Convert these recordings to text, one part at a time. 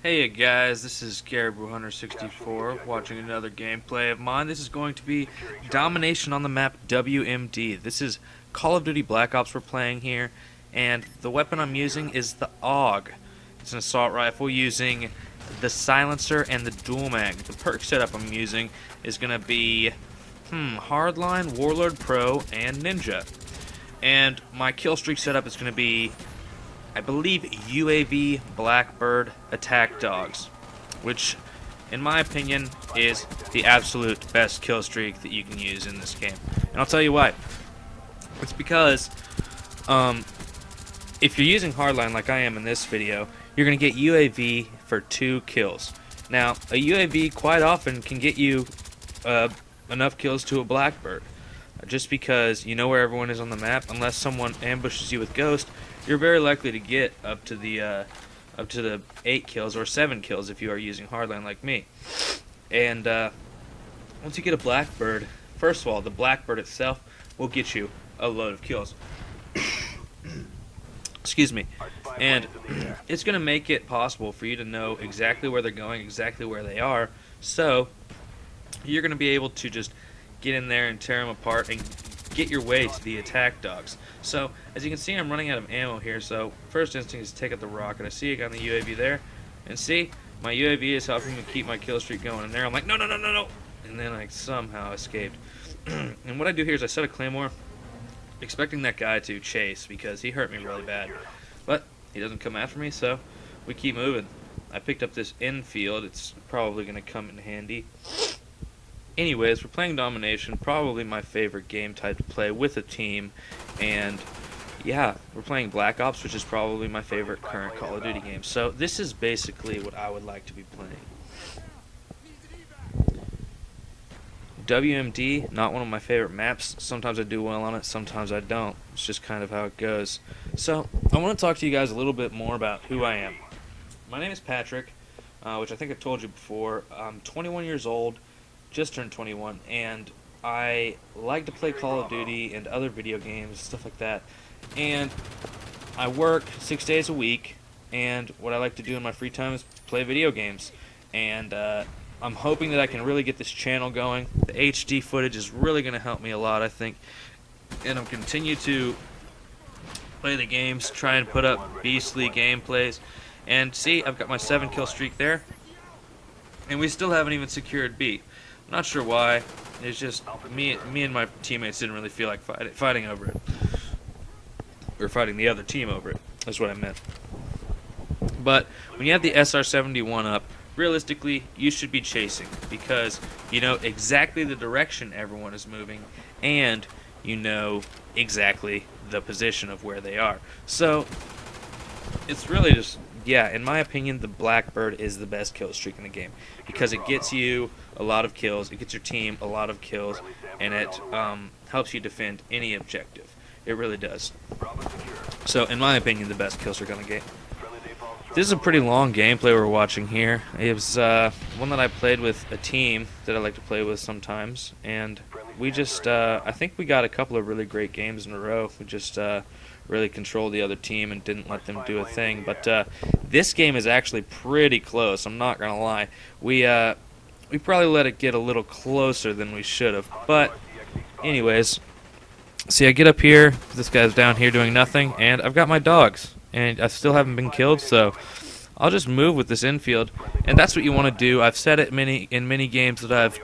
Hey guys, this is Gariboo164 watching another gameplay of mine. This is going to be Domination on the map WMD. This is Call of Duty Black Ops we're playing here, and the weapon I'm using is the AUG. It's an assault rifle using the silencer and the dual mag. The perk setup I'm using is going to be Hardline, Warlord Pro, and Ninja. And my kill streak setup is going to be, I believe, UAV Blackbird attack dogs, which, in my opinion, is the absolute best kill streak that you can use in this game. And I'll tell you why. It's because if you're using Hardline like I am in this video, you're going to get UAV for 2 kills. Now, a UAV quite often can get you enough kills to a Blackbird. Just because you know where everyone is on the map, unless someone ambushes you with Ghost, you're very likely to get up to the 8 kills or 7 kills if you are using Hardline like me. And once you get a Blackbird, first of all, the Blackbird itself will get you a load of kills. Excuse me. And it's going to make it possible for you to know exactly where they're going, exactly where they are, so you're going to be able to just get in there and tear them apart and get your way to the attack dogs. So, as you can see, I'm running out of ammo here, so first instinct is to take out the rocket. I see I got the UAV there, and see, my UAV is helping me keep my kill streak going. And there I'm like, no, no, no, no, no! And then I somehow escaped. And what I do here is I set a Claymore, expecting that guy to chase, because he hurt me really bad. But he doesn't come after me, so we keep moving. I picked up this infield. It's probably going to come in handy. Anyways, we're playing Domination, probably my favorite game type to play with a team, and yeah, we're playing Black Ops, which is probably my favorite current Call of Duty game. So this is basically what I would like to be playing. WMD, not one of my favorite maps. Sometimes I do well on it, sometimes I don't. It's just kind of how it goes. So I want to talk to you guys a little bit more about who I am. My name is Patrick, which I think I've told you before. I'm 21 years old. Just turned 21, and I like to play Call of Duty and other video games, stuff like that. And I work 6 days a week, and what I like to do in my free time is play video games. And I'm hoping that I can really get this channel going. The HD footage is really going to help me a lot, I think. And I'll continue to play the games, try and put up beastly gameplays. And see, I've got my 7 kill streak there, and we still haven't even secured B. Not sure why. It's just me and my teammates didn't really feel like fighting over it. Or fighting the other team over it. That's what I meant. But when you have the SR-71 up, realistically, you should be chasing, because you know exactly the direction everyone is moving, and you know exactly the position of where they are. So it's really just, yeah, in my opinion, the Blackbird is the best kill streak in the game, because it gets you a lot of kills, it gets your team a lot of kills, and it helps you defend any objective. It really does. So, in my opinion, the best kill streak on the game. This is a pretty long gameplay we're watching here. It was one that I played with a team that I like to play with sometimes, and we just, I think we got a couple of really great games in a row. We just really controlled the other team and didn't let them do a thing. But this game is actually pretty close, I'm not going to lie. We probably let it get a little closer than we should have. But anyways, see, I get up here, this guy's down here doing nothing, and I've got my dogs. And I still haven't been killed, so I'll just move with this infield. And that's what you want to do. I've said it in many games that I've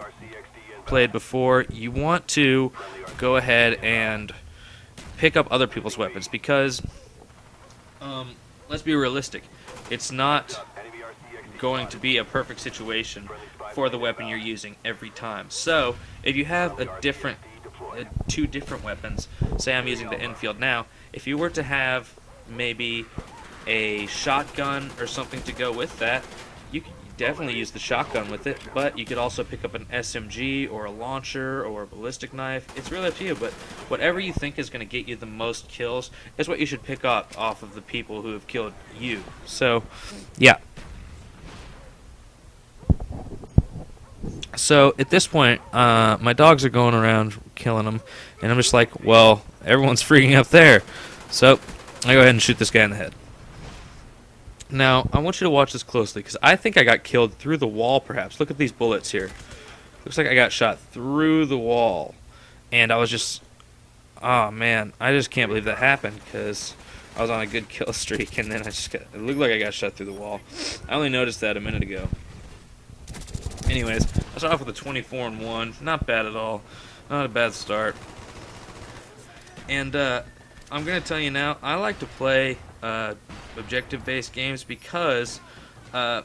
played before. You want to go ahead and pick up other people's weapons, because let's be realistic, it's not going to be a perfect situation for the weapon you're using every time. So if you have two different weapons, say I'm using the infield now, if you were to have maybe a shotgun or something to go with that, you could definitely use the shotgun with it, but you could also pick up an SMG or a launcher or a ballistic knife. It's really up to you, but whatever you think is going to get you the most kills is what you should pick up off of the people who have killed you. So, yeah. So, at this point, my dogs are going around killing them, and I'm just like, well, everyone's freaking up there. So, I go ahead and shoot this guy in the head. Now, I want you to watch this closely, because I think I got killed through the wall, perhaps. Look at these bullets here. Looks like I got shot through the wall. And I was just... Oh, man. I just can't believe that happened, because I was on a good kill streak, and then I just got... It looked like I got shot through the wall. I only noticed that a minute ago. Anyways, I started off with a 24-1. Not bad at all. Not a bad start. And, I'm going to tell you now, I like to play objective-based games because, I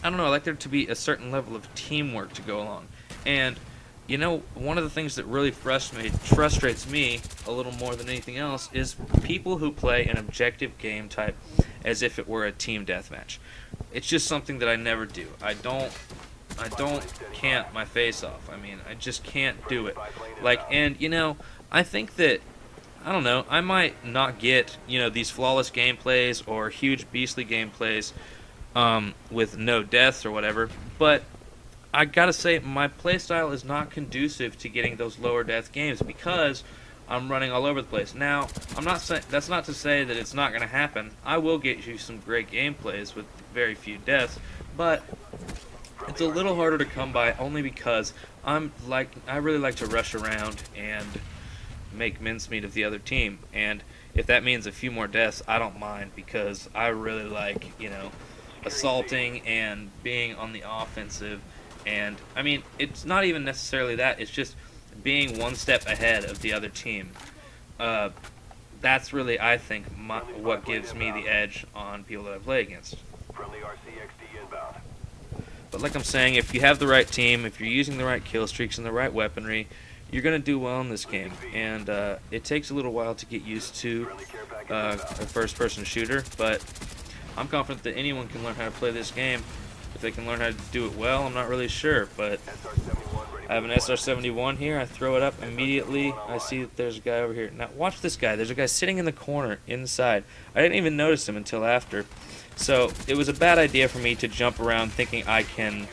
don't know, I like there to be a certain level of teamwork to go along. And, you know, one of the things that really frustrates me a little more than anything else is people who play an objective game type as if it were a team deathmatch. It's just something that I never do. I can't my face off. I mean, I just can't do it. Like, and, you know, I think that, I don't know, I might not get, you know, these flawless gameplays or huge beastly gameplays with no deaths or whatever, but I gotta say my playstyle is not conducive to getting those lower death games because I'm running all over the place. Now, I'm not saying, that's not to say that it's not gonna happen. I will get you some great gameplays with very few deaths, but it's a little harder to come by only because I really like to rush around and make mincemeat of the other team, and if that means a few more deaths, I don't mind, because I really like, you know, assaulting and being on the offensive. And I mean, it's not even necessarily that, it's just being one step ahead of the other team. That's really, I think, what gives me the edge on people that I play against. But like I'm saying, if you have the right team, if you're using the right kill streaks and the right weaponry, you're going to do well in this game. And it takes a little while to get used to a first-person shooter, but I'm confident that anyone can learn how to play this game. If they can learn how to do it well, I'm not really sure, but I have an SR-71 here. I throw it up immediately. I see that there's a guy over here. Now, watch this guy. There's a guy sitting in the corner inside. I didn't even notice him until after. So it was a bad idea for me to jump around thinking I can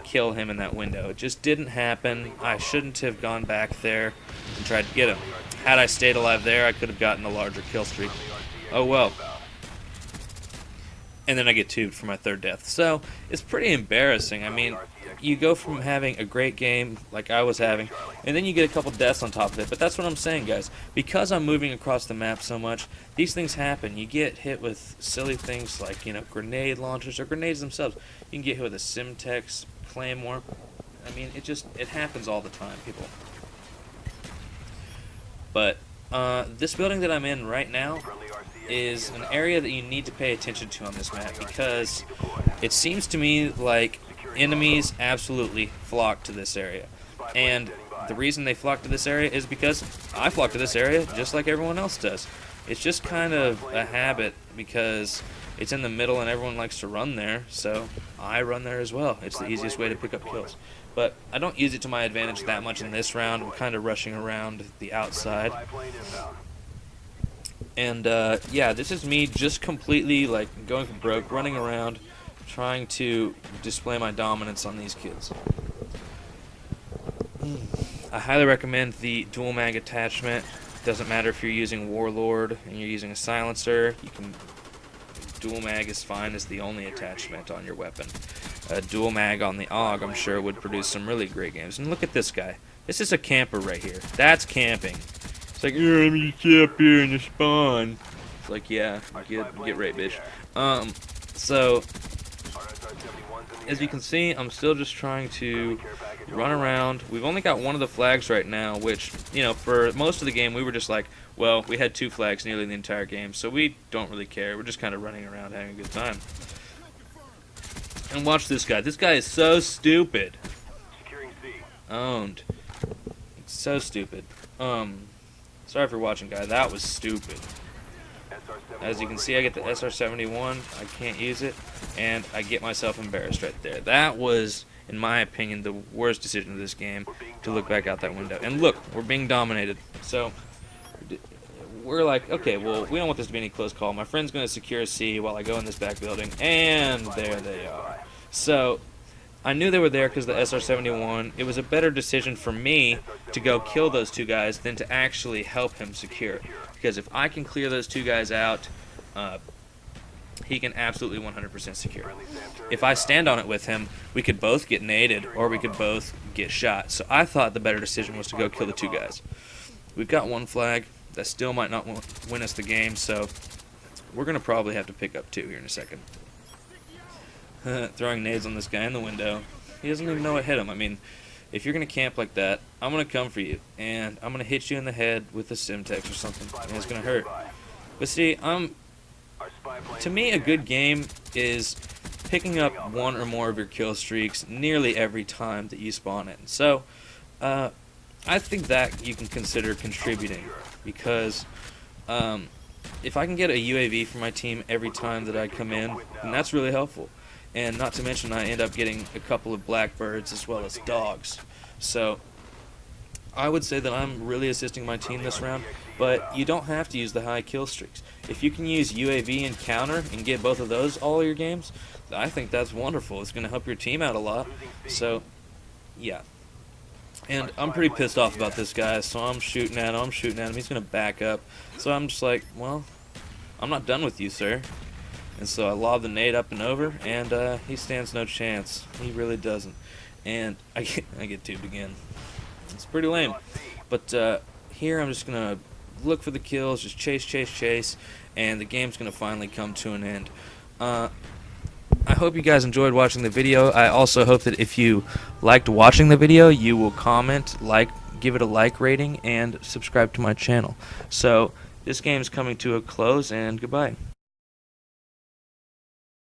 kill him in that window. It just didn't happen. I shouldn't have gone back there and tried to get him. Had I stayed alive there, I could have gotten a larger kill streak. Oh well. And then I get tubed for my third death. So it's pretty embarrassing. I mean, you go from having a great game like I was having, and then you get a couple deaths on top of it. But that's what I'm saying, guys. Because I'm moving across the map so much, these things happen. You get hit with silly things like, you know, grenade launchers or grenades themselves. You can get hit with a Semtex, Claymore. I mean, it happens all the time, people. But this building that I'm in right now is an area that you need to pay attention to on this map, because it seems to me like enemies absolutely flock to this area. And the reason they flock to this area is because I flock to this area just like everyone else does. It's just kind of a habit because it's in the middle and everyone likes to run there, so I run there as well. It's the easiest way to pick up kills. But I don't use it to my advantage that much in this round. I'm kind of rushing around the outside. And yeah, this is me just completely like going for broke, running around, trying to display my dominance on these kids. I highly recommend the dual mag attachment. Doesn't matter if you're using Warlord and you're using a silencer, you can. Dual mag is fine as the only attachment on your weapon. A dual mag on the AUG, I'm sure, would produce some really great games. And look at this guy. This is a camper right here. That's camping. It's like, yeah, I'm gonna sit up here in the spawn. It's like, yeah, get right, bitch. So, as you can see, I'm still just trying to run around. We've only got one of the flags right now, which, you know, for most of the game, we were just like, well, we had 2 flags nearly the entire game, so we don't really care. We're just kind of running around having a good time. And watch this guy. This guy is so stupid. Owned. It's so stupid. Sorry for watching, guy. That was stupid. As you can see, I get the SR-71. I can't use it, and I get myself embarrassed right there. That was, in my opinion, the worst decision of this game, to look back out that window. And look, we're being dominated. So we're like, okay, well, we don't want this to be any close call. My friend's going to secure C while I go in this back building, and there they are. So I knew they were there because the SR-71. It was a better decision for me to go kill those 2 guys than to actually help him secure. Because if I can clear those 2 guys out, he can absolutely 100% secure. If I stand on it with him, we could both get naded or we could both get shot. So I thought the better decision was to go kill the 2 guys. We've got 1 flag. That still might not win us the game, so we're going to probably have to pick up 2 here in a second. Throwing nades on this guy in the window. He doesn't even know what hit him. I mean, if you're going to camp like that, I'm going to come for you, and I'm going to hit you in the head with a Semtex or something, and it's going to hurt. But see, to me, a good game is picking up 1 or more of your kill streaks nearly every time that you spawn in. So, I think that you can consider contributing, because if I can get a UAV for my team every time that I come in, then that's really helpful. And not to mention I end up getting a couple of Blackbirds as well as dogs. So I would say that I'm really assisting my team this round, but you don't have to use the high kill streaks. If you can use UAV and counter and get both of those all your games, I think that's wonderful. It's going to help your team out a lot. So, yeah. And I'm pretty pissed off about this guy, so I'm shooting at him, He's going to back up. So I'm just like, well, I'm not done with you, sir. And so I lob the nade up and over, and he stands no chance. He really doesn't. And I get tubed again. It's pretty lame. But here I'm just going to look for the kills, just chase, and the game's going to finally come to an end. I hope you guys enjoyed watching the video. I also hope that if you liked watching the video, you will comment, give it a like rating, and subscribe to my channel. So this game is coming to a close, and goodbye.